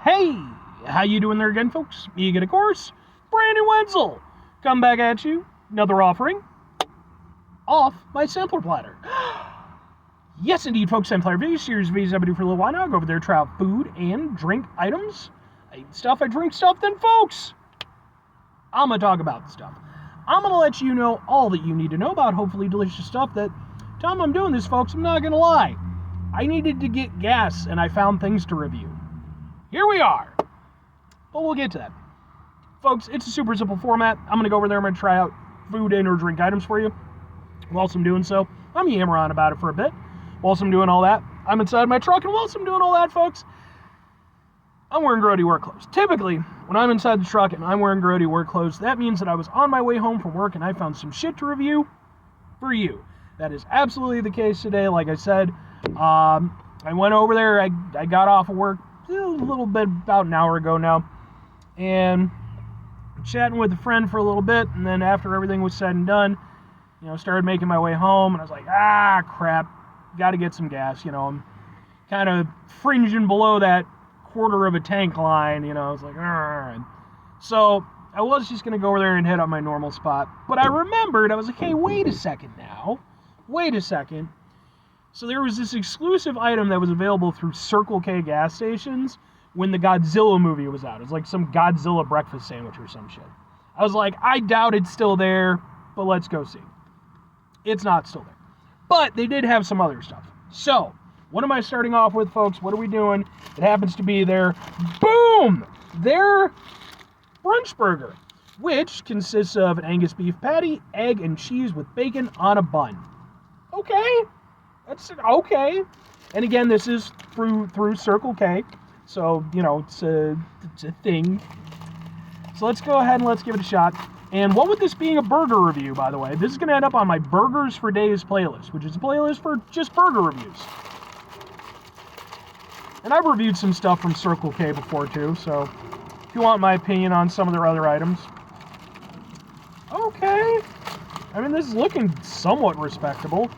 Hey, how you doing there again, folks? Me again, of course, Brandon Wenzel. Come back at you, another offering off my sampler platter. Yes, indeed, folks, sampler video series videos I've been doing for a little while now. I go over there, try out food and drink items. I eat stuff, I drink stuff, then, folks, I'm going to talk about the stuff. I'm going to let you know all that you need to know about hopefully delicious stuff that, time I'm doing this, folks, I'm not going to lie. I needed to get gas, and I found things to review. Here we are. But we'll get to that. Folks, it's a super simple format. I'm going to go over there, I'm going to try out food and or drink items for you. Whilst I'm doing so, I'm yammer on about it for a bit. Whilst I'm doing all that, I'm inside my truck, and whilst I'm doing all that, folks, I'm wearing grody work clothes. Typically, when I'm inside the truck and I'm wearing grody work clothes, that means that I was on my way home from work and I found some shit to review for you. That is absolutely the case today. Like I said, I went over there, I got off of work a little bit, about an hour ago now, and chatting with a friend for a little bit, and then after everything was said and done, started making my way home, and I was like, crap, got to get some gas. I'm kind of fringing below that quarter of a tank line, I was like, all right. So I was just going to go over there and hit up my normal spot, but I remembered, I was like, hey, wait a second. So there was this exclusive item that was available through Circle K gas stations when the Godzilla movie was out. It was like some Godzilla breakfast sandwich or some shit. I was like, I doubt it's still there, but let's go see. It's not still there. But they did have some other stuff. So, what am I starting off with, folks? What are we doing? It happens to be their brunch burger, which consists of an Angus beef patty, egg, and cheese with bacon on a bun. Okay. That's okay. And again, this is through Circle K. So, it's a thing. So let's go ahead and let's give it a shot. And what with this being a burger review, by the way, this is going to end up on my Burgers for Days playlist, which is a playlist for just burger reviews. And I've reviewed some stuff from Circle K before, too, so if you want my opinion on some of their other items. Okay. I mean, this is looking somewhat respectable.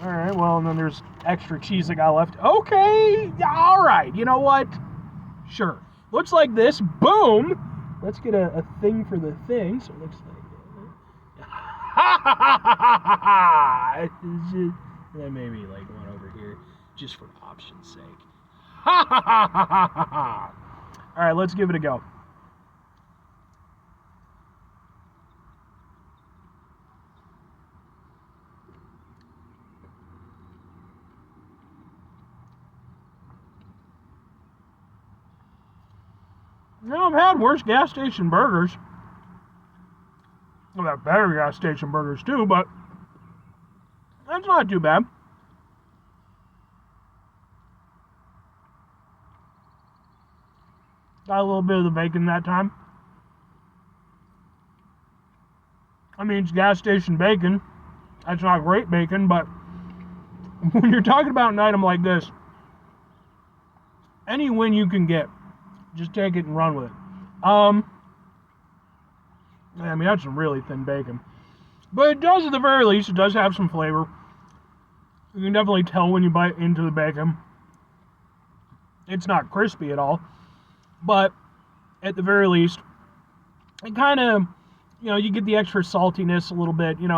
Alright, well, and then there's extra cheese I got left. Okay, alright, you know what? Sure. Looks like this. Boom! Let's get a thing for the thing. So it looks like... Ha ha ha ha ha ha! Then maybe like one over here, just for option's sake. Ha ha ha ha ha ha ha! Alright, let's give it a go. I've had worse gas station burgers. I've had better gas station burgers too, but that's not too bad. Got a little bit of the bacon that time. I mean, it's gas station bacon. That's not great bacon, but when you're talking about an item like this, any win you can get, just take it and run with it. I mean, that's some really thin bacon. But it does, at the very least, it does have some flavor. You can definitely tell when you bite into the bacon. It's not crispy at all. But, at the very least, it kind of, you get the extra saltiness a little bit. It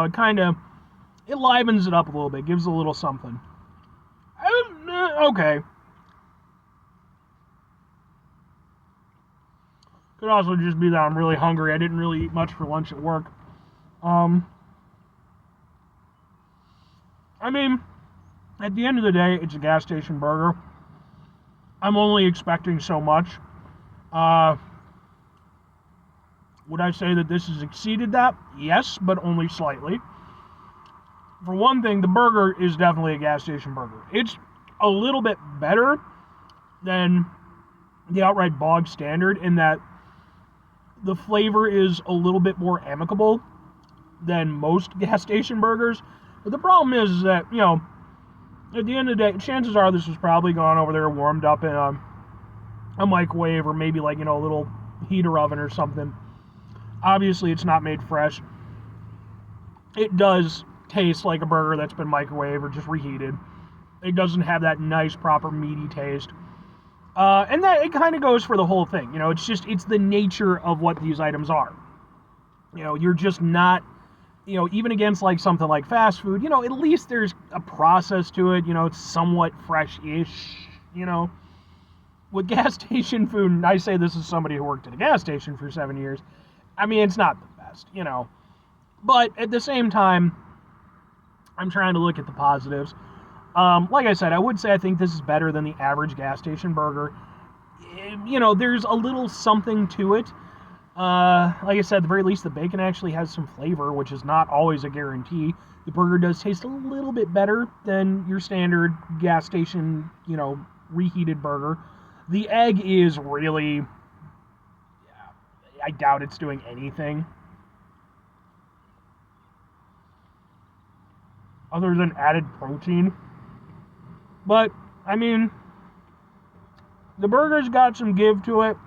livens it up a little bit. Gives it a little something. Okay. Could also just be that I'm really hungry. I didn't really eat much for lunch at work. I mean, at the end of the day, it's a gas station burger. I'm only expecting so much. Would I say that this has exceeded that? Yes, but only slightly. For one thing, the burger is definitely a gas station burger. It's a little bit better than the outright bog standard in that the flavor is a little bit more amicable than most gas station burgers. But the problem is that, at the end of the day, chances are this was probably gone over there, warmed up in a microwave or maybe like, a little heater oven or something. Obviously, it's not made fresh. It does taste like a burger that's been microwaved or just reheated. It doesn't have that nice, proper, meaty taste. And that it kind of goes for the whole thing. It's the nature of what these items are. You're just not, even against like something like fast food, at least there's a process to it. It's somewhat fresh-ish, With gas station food, and I say this as somebody who worked at a gas station for 7 years, I mean, it's not the best, But at the same time, I'm trying to look at the positives. Like I said, I would say I think this is better than the average gas station burger. There's a little something to it. Like I said, at the very least, the bacon actually has some flavor, which is not always a guarantee. The burger does taste a little bit better than your standard gas station, reheated burger. The egg is really, I doubt it's doing anything other than added protein. But, I mean, the burger's got some give to it.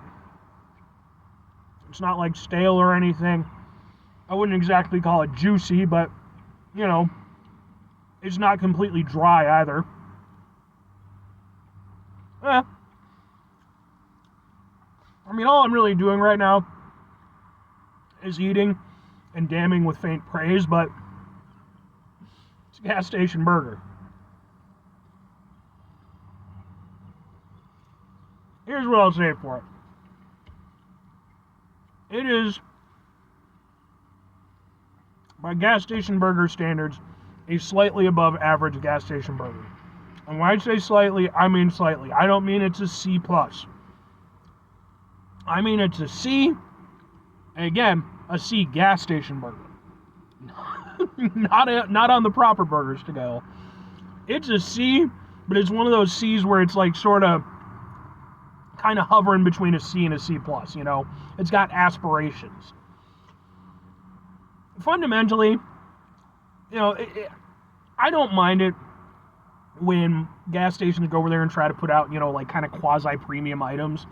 It's not like stale or anything. I wouldn't exactly call it juicy, but, it's not completely dry either. I mean, all I'm really doing right now is eating and damning with faint praise, but it's a gas station burger. Here's what I'll say for it. It is, by gas station burger standards, a slightly above average gas station burger. And when I say slightly, I mean slightly. I don't mean it's a C+. I mean it's a C, and again, a C gas station burger. Not on the proper burgers to go. It's a C, but it's one of those C's where it's like sort of kind of hovering between a C and a C+, It's got aspirations. Fundamentally, I don't mind it when gas stations go over there and try to put out, like kind of quasi-premium items.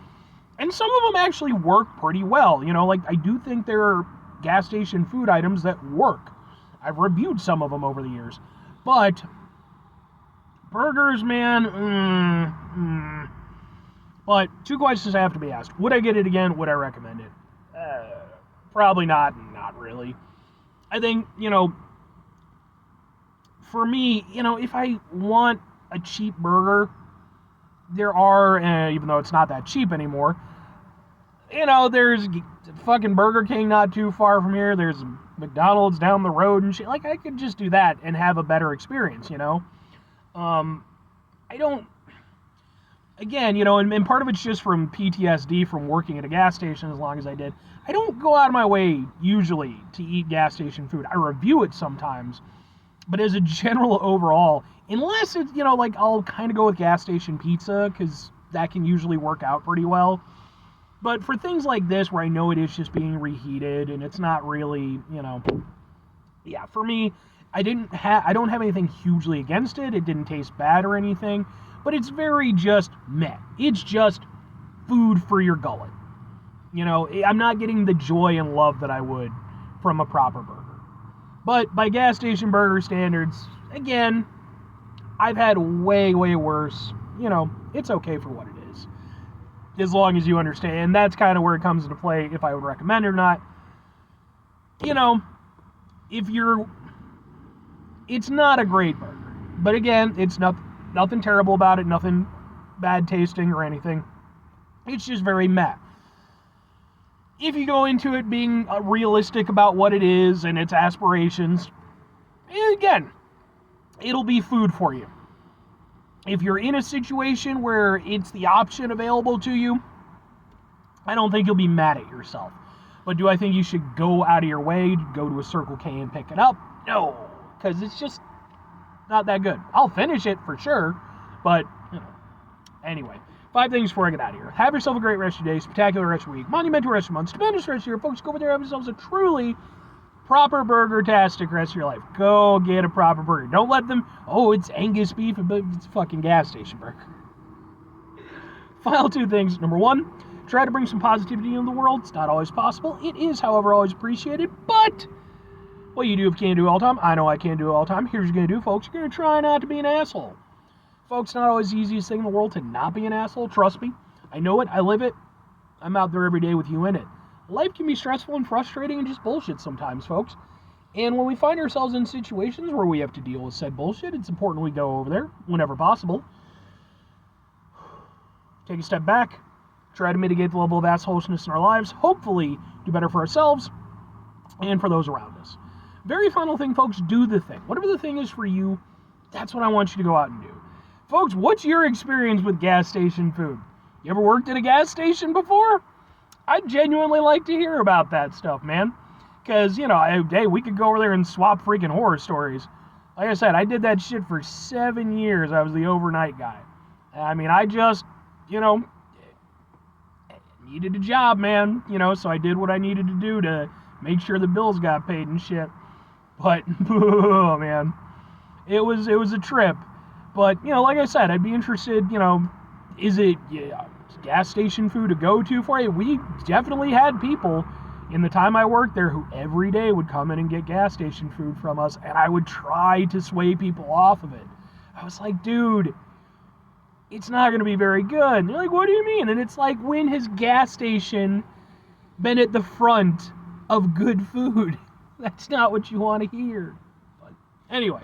And some of them actually work pretty well. Like I do think there are gas station food items that work. I've reviewed some of them over the years. But burgers, man, But two questions have to be asked. Would I get it again? Would I recommend it? Probably not. Not really. I think, for me, if I want a cheap burger, there are, even though it's not that cheap anymore, there's fucking Burger King not too far from here. There's McDonald's down the road and shit. Like, I could just do that and have a better experience, I don't... Again, and part of it's just from PTSD from working at a gas station as long as I did. I don't go out of my way, usually, to eat gas station food. I review it sometimes. But as a general overall, unless it's, like, I'll kind of go with gas station pizza, because that can usually work out pretty well. But for things like this, where I know it is just being reheated, and it's not really, yeah, for me, I don't have anything hugely against it. It didn't taste bad or anything. But it's very just meh. It's just food for your gullet. I'm not getting the joy and love that I would from a proper burger. But by gas station burger standards, again, I've had way, way worse. It's okay for what it is. As long as you understand. And that's kind of where it comes into play if I would recommend it or not. It's not a great burger. But again, it's nothing terrible about it, nothing bad tasting or anything. It's just very meh. If you go into it being realistic about what it is and its aspirations, again, it'll be food for you. If you're in a situation where it's the option available to you, I don't think you'll be mad at yourself. But do I think you should go out of your way to go to a Circle K and pick it up? No, because it's just not that good. I'll finish it for sure, but, Anyway, 5 things before I get out of here. Have yourself a great rest of your day, spectacular rest of your week, monumental rest of your month, stupendous rest of your folks. Go over there and have yourselves a truly proper burger-tastic rest of your life. Go get a proper burger. Don't let them, it's Angus beef, but it's a fucking gas station burger. Final 2 things. Number 1, try to bring some positivity into the world. It's not always possible. It is, however, always appreciated, but what you do if you can't do it all the time, I know I can't do it all the time. Here's what you're going to do, folks. You're going to try not to be an asshole. Folks, not always the easiest thing in the world to not be an asshole. Trust me. I know it. I live it. I'm out there every day with you in it. Life can be stressful and frustrating and just bullshit sometimes, folks. And when we find ourselves in situations where we have to deal with said bullshit, it's important we go over there whenever possible. Take a step back, try to mitigate the level of assholishness in our lives, hopefully do better for ourselves and for those around us. Very final thing, folks, do the thing. Whatever the thing is for you, that's what I want you to go out and do. Folks, what's your experience with gas station food? You ever worked at a gas station before? I'd genuinely like to hear about that stuff, man. Because, hey, we could go over there and swap freaking horror stories. Like I said, I did that shit for 7 years. I was the overnight guy. I mean, I just, needed a job, man. So I did what I needed to do to make sure the bills got paid and shit. But, oh, man. It was a trip. But, like I said, I'd be interested, is it gas station food a go-to for you? We definitely had people in the time I worked there who every day would come in and get gas station food from us, and I would try to sway people off of it. I was like, dude, it's not going to be very good. And they're like, what do you mean? And it's like, when has gas station been at the front of good food? That's not what you want to hear. But anyway.